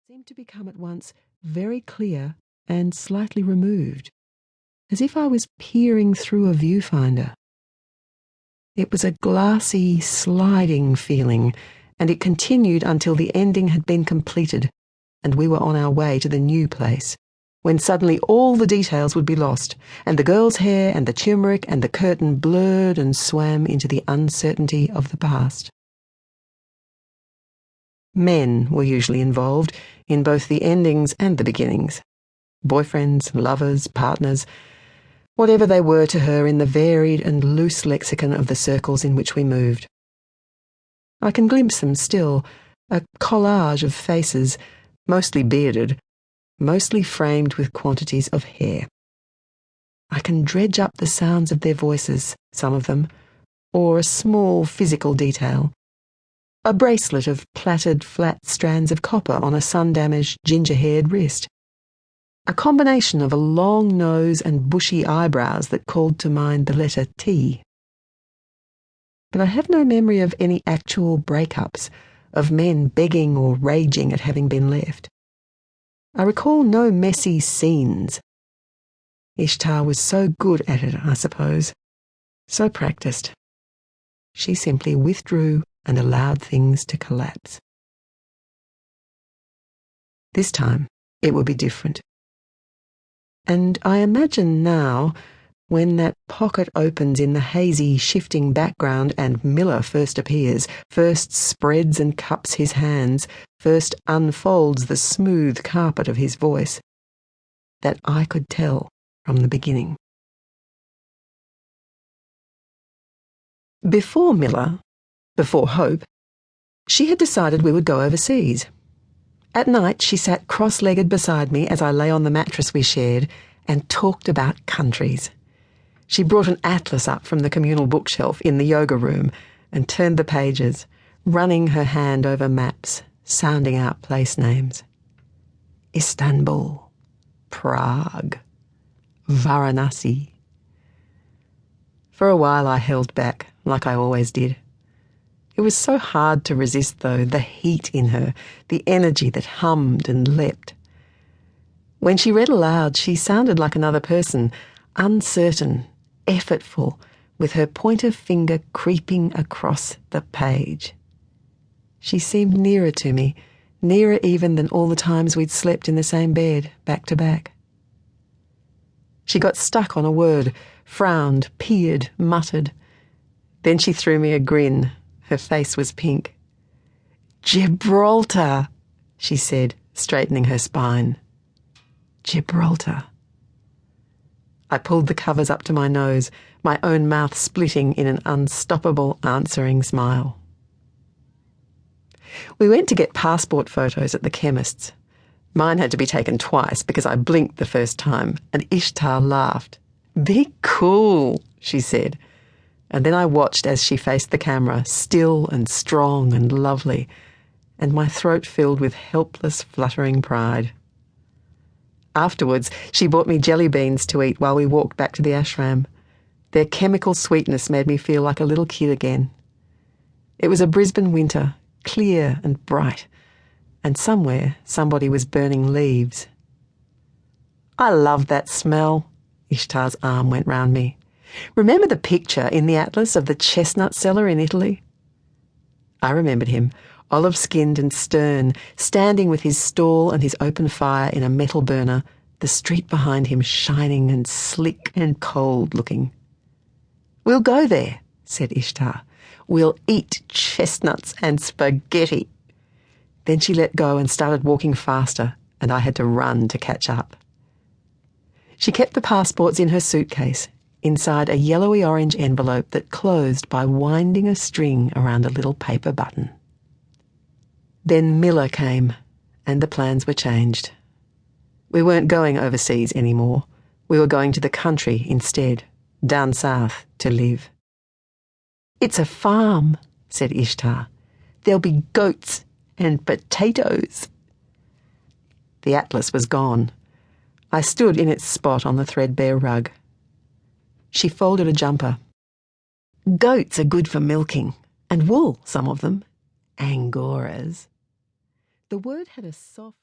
seemed to become at once very clear and slightly removed, as if I was peering through a viewfinder. It was a glassy, sliding feeling, and it continued until the ending had been completed, and we were on our way to the new place, when suddenly all the details would be lost, and the girl's hair and the turmeric and the curtain blurred and swam into the uncertainty of the past. Men were usually involved in both the endings and the beginnings. Boyfriends, lovers, partners, whatever they were to her in the varied and loose lexicon of the circles in which we moved. I can glimpse them still, a collage of faces, mostly bearded, mostly framed with quantities of hair. I can dredge up the sounds of their voices, some of them, or a small physical detail. A bracelet of plaited flat strands of copper on a sun-damaged, ginger-haired wrist. A combination of a long nose and bushy eyebrows that called to mind the letter T. But I have no memory of any actual breakups, of men begging or raging at having been left. I recall no messy scenes. Ishtar was so good at it, I suppose, so practiced. She simply withdrew and allowed things to collapse. This time, it would be different. And I imagine now, when that pocket opens in the hazy, shifting background and Miller first appears, first spreads and cups his hands, first unfolds the smooth carpet of his voice, that I could tell from the beginning. Before Miller, before Hope, she had decided we would go overseas. At night, she sat cross-legged beside me as I lay on the mattress we shared and talked about countries. She brought an atlas up from the communal bookshelf in the yoga room and turned the pages, running her hand over maps, sounding out place names. Istanbul, Prague, Varanasi. For a while I held back, like I always did. It was so hard to resist, though, the heat in her, the energy that hummed and leapt. When she read aloud, she sounded like another person, uncertain, effortful, with her pointer finger creeping across the page. She seemed nearer to me, nearer even than all the times we'd slept in the same bed, back to back. She got stuck on a word, frowned, peered, muttered. Then she threw me a grin. Her face was pink. "Gibraltar," she said, straightening her spine. Gibraltar. I pulled the covers up to my nose, my own mouth splitting in an unstoppable answering smile. We went to get passport photos at the chemist's. Mine had to be taken twice because I blinked the first time, and Ishtar laughed. "Be cool," she said. And then I watched as she faced the camera, still and strong and lovely, and my throat filled with helpless, fluttering pride. Afterwards, she bought me jelly beans to eat while we walked back to the ashram. Their chemical sweetness made me feel like a little kid again. It was a Brisbane winter, clear and bright, and somewhere somebody was burning leaves. "I love that smell." Ishtar's arm went round me. "Remember the picture in the atlas of the chestnut seller in Italy?" I remembered him, olive-skinned and stern, standing with his stall and his open fire in a metal burner, the street behind him shining and slick and cold-looking. "We'll go there," said Ishtar. "We'll eat chestnuts and spaghetti." Then she let go and started walking faster, and I had to run to catch up. She kept the passports in her suitcase, inside a yellowy-orange envelope that closed by winding a string around a little paper button. Then Miller came, and the plans were changed. We weren't going overseas anymore. We were going to the country instead, down south, to live. "It's a farm," said Ishtar. "There'll be goats and potatoes." The atlas was gone. I stood in its spot on the threadbare rug. She folded a jumper. "Goats are good for milking, and wool, some of them. Angoras." The word had a soft